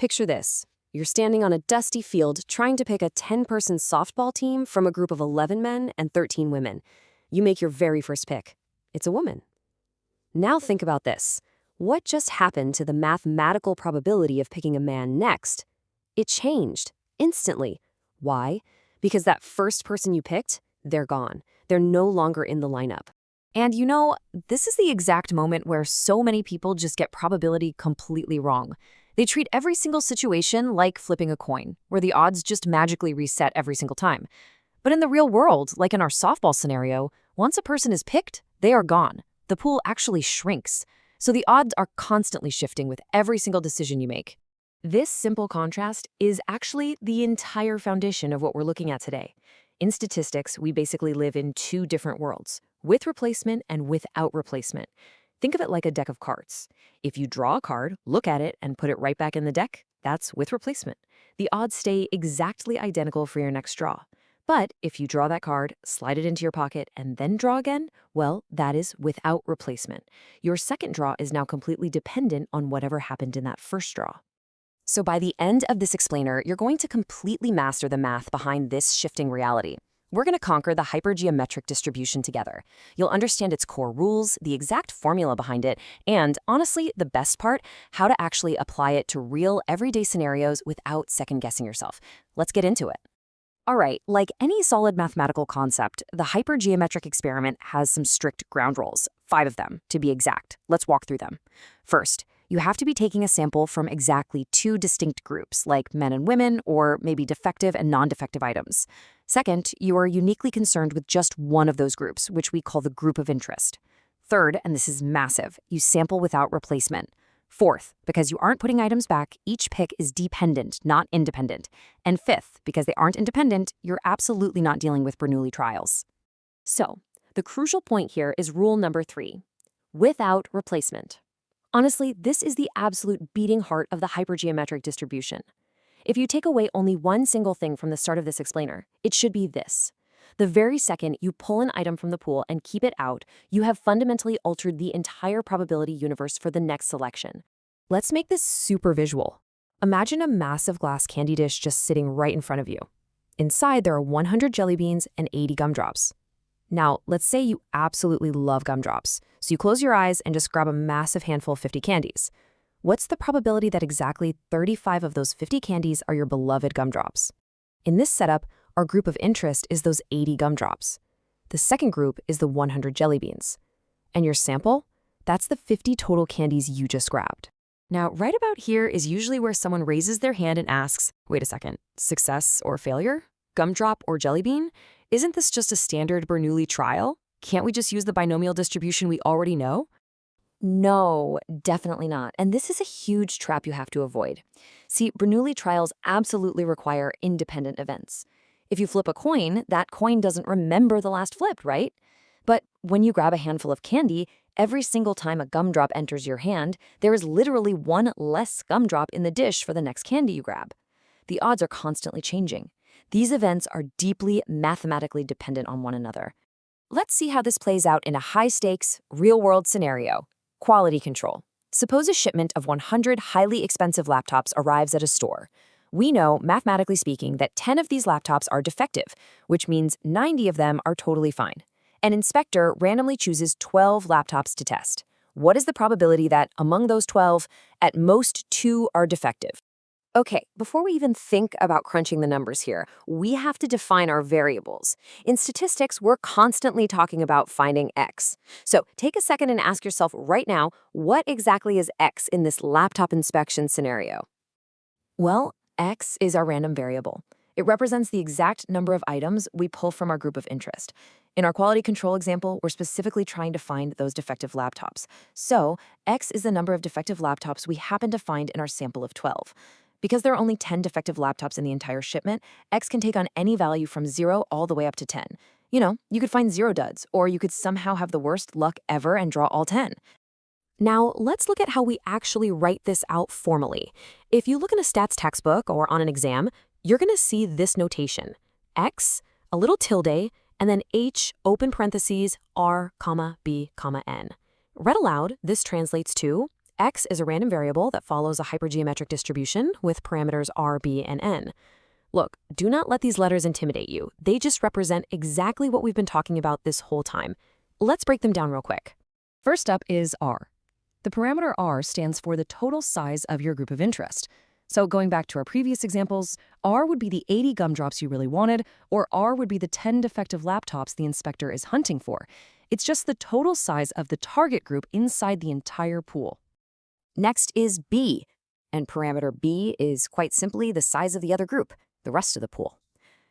Picture this. You're standing on a dusty field trying to pick a 10-person softball team from a group of 11 men and 13 women. You make your very first pick. It's a woman. Now think about this. What just happened to the mathematical probability of picking a man next? It changed, instantly. Why? Because that first person you picked, they're gone. They're no longer in the lineup. And this is the exact moment where so many people just get probability completely wrong. They treat every single situation like flipping a coin, where the odds just magically reset every single time. But in the real world, like in our softball scenario, once a person is picked, they are gone. The pool actually shrinks. So the odds are constantly shifting with every single decision you make. This simple contrast is actually the entire foundation of what we're looking at today. In statistics, we basically live in two different worlds, with replacement and without replacement. Think of it like a deck of cards. If you draw a card, look at it, and put it right back in the deck, that's with replacement. The odds stay exactly identical for your next draw. But if you draw that card, slide it into your pocket, and then draw again, well, that is without replacement. Your second draw is now completely dependent on whatever happened in that first draw. So by the end of this explainer, you're going to completely master the math behind this shifting reality. We're going to conquer the hypergeometric distribution together. You'll understand its core rules, the exact formula behind it, and honestly, the best part, how to actually apply it to real, everyday scenarios without second-guessing yourself. Let's get into it. All right, like any solid mathematical concept, the hypergeometric experiment has some strict ground rules, 5 of them, to be exact. Let's walk through them. First, you have to be taking a sample from exactly 2 distinct groups, like men and women, or maybe defective and non-defective items. Second, you are uniquely concerned with just one of those groups, which we call the group of interest. Third, and this is massive, you sample without replacement. Fourth, because you aren't putting items back, each pick is dependent, not independent. And fifth, because they aren't independent, you're absolutely not dealing with Bernoulli trials. So, the crucial point here is rule number 3, without replacement. Honestly, this is the absolute beating heart of the hypergeometric distribution. If you take away only one single thing from the start of this explainer, it should be this. The very second you pull an item from the pool and keep it out, you have fundamentally altered the entire probability universe for the next selection. Let's make this super visual. Imagine a massive glass candy dish just sitting right in front of you. Inside, there are 100 jelly beans and 80 gumdrops. Now, let's say you absolutely love gumdrops, so you close your eyes and just grab a massive handful of 50 candies. What's the probability that exactly 35 of those 50 candies are your beloved gumdrops? In this setup, our group of interest is those 80 gumdrops. The second group is the 100 jelly beans. And your sample? That's the 50 total candies you just grabbed. Now, right about here is usually where someone raises their hand and asks, wait a second, success or failure? Gumdrop or jelly bean? Isn't this just a standard Bernoulli trial? Can't we just use the binomial distribution we already know? No, definitely not. And this is a huge trap you have to avoid. See, Bernoulli trials absolutely require independent events. If you flip a coin, that coin doesn't remember the last flip, right? But when you grab a handful of candy, every single time a gumdrop enters your hand, there is literally one less gumdrop in the dish for the next candy you grab. The odds are constantly changing. These events are deeply mathematically dependent on one another. Let's see how this plays out in a high-stakes, real-world scenario. Quality control. Suppose a shipment of 100 highly expensive laptops arrives at a store. We know, mathematically speaking, that 10 of these laptops are defective, which means 90 of them are totally fine. An inspector randomly chooses 12 laptops to test. What is the probability that, among those 12, at most 2 are defective? Okay, before we even think about crunching the numbers here, we have to define our variables. In statistics, we're constantly talking about finding X. So take a second and ask yourself right now, what exactly is X in this laptop inspection scenario? Well, X is our random variable. It represents the exact number of items we pull from our group of interest. In our quality control example, we're specifically trying to find those defective laptops. So X is the number of defective laptops we happen to find in our sample of 12. Because there are only 10 defective laptops in the entire shipment, X can take on any value from 0 all the way up to 10. You could find 0 duds, or you could somehow have the worst luck ever and draw all 10. Now, let's look at how we actually write this out formally. If you look in a stats textbook or on an exam, you're going to see this notation. X, a little tilde, and then H, open parentheses, R, B, N. Read aloud, this translates to X is a random variable that follows a hypergeometric distribution with parameters r, b, and n. Look, do not let these letters intimidate you. They just represent exactly what we've been talking about this whole time. Let's break them down real quick. First up is R. The parameter R stands for the total size of your group of interest. So going back to our previous examples, R would be the 80 gumdrops you really wanted, or R would be the 10 defective laptops the inspector is hunting for. It's just the total size of the target group inside the entire pool. Next is B, and parameter B is quite simply the size of the other group, the rest of the pool.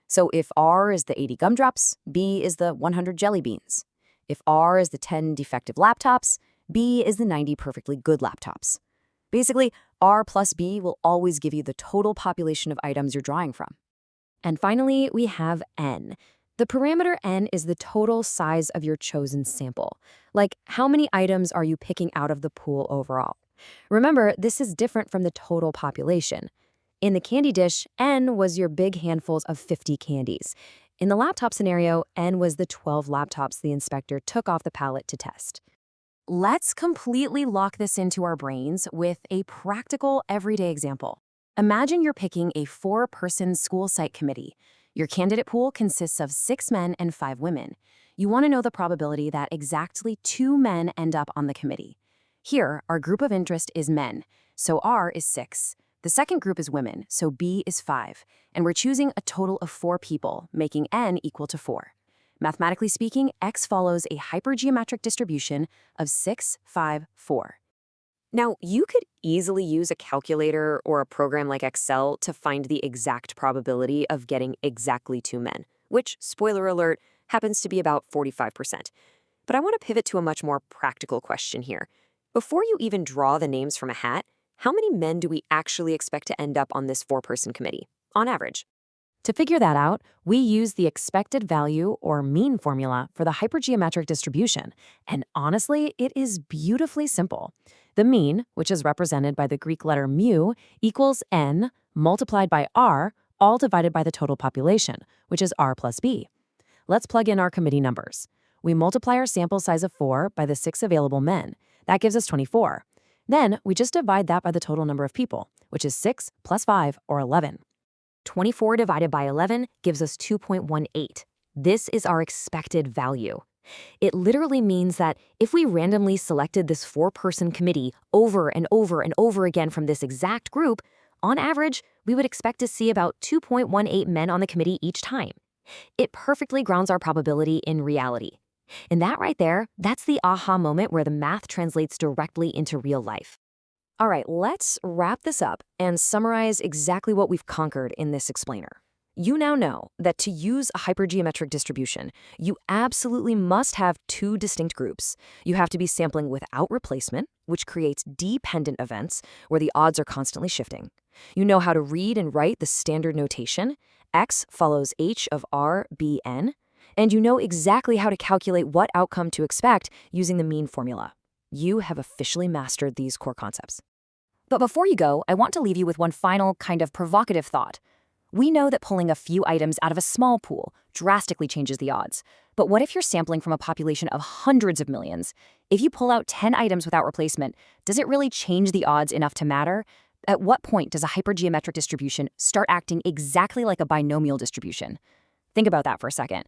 So if R is the 80 gumdrops, B is the 100 jelly beans. If R is the 10 defective laptops, B is the 90 perfectly good laptops. Basically, R plus B will always give you the total population of items you're drawing from. And finally, we have N. The parameter N is the total size of your chosen sample. Like, how many items are you picking out of the pool overall? Remember, this is different from the total population. In the candy dish, N was your big handfuls of 50 candies. In the laptop scenario, N was the 12 laptops the inspector took off the pallet to test. Let's completely lock this into our brains with a practical, everyday example. Imagine you're picking a 4-person school site committee. Your candidate pool consists of 6 men and 5 women. You want to know the probability that exactly 2 men end up on the committee. Here, our group of interest is men, so R is 6. The second group is women, so B is 5, and we're choosing a total of 4 people, making N equal to 4. Mathematically speaking, X follows a hypergeometric distribution of 6, 5, 4. Now, you could easily use a calculator or a program like Excel to find the exact probability of getting exactly 2 men, which, spoiler alert, happens to be about 45%. But I want to pivot to a much more practical question here. Before you even draw the names from a hat, how many men do we actually expect to end up on this 4-person committee, on average? To figure that out, we use the expected value or mean formula for the hypergeometric distribution. And honestly, it is beautifully simple. The mean, which is represented by the Greek letter mu, equals n multiplied by r, all divided by the total population, which is r plus b. Let's plug in our committee numbers. We multiply our sample size of 4 by the 6 available men. That gives us 24. Then we just divide that by the total number of people, which is 6 plus 5, or 11. 24 divided by 11 gives us 2.18. This is our expected value. It literally means that if we randomly selected this 4-person committee over and over and over again from this exact group, on average, we would expect to see about 2.18 men on the committee each time. It perfectly grounds our probability in reality. And that right there, that's the aha moment where the math translates directly into real life. All right, let's wrap this up and summarize exactly what we've conquered in this explainer. You now know that to use a hypergeometric distribution, you absolutely must have 2 distinct groups. You have to be sampling without replacement, which creates dependent events where the odds are constantly shifting. You know how to read and write the standard notation. X follows H of R, B, N. And you know exactly how to calculate what outcome to expect using the mean formula. You have officially mastered these core concepts. But before you go, I want to leave you with one final kind of provocative thought. We know that pulling a few items out of a small pool drastically changes the odds. But what if you're sampling from a population of hundreds of millions? If you pull out 10 items without replacement, does it really change the odds enough to matter? At what point does a hypergeometric distribution start acting exactly like a binomial distribution? Think about that for a second.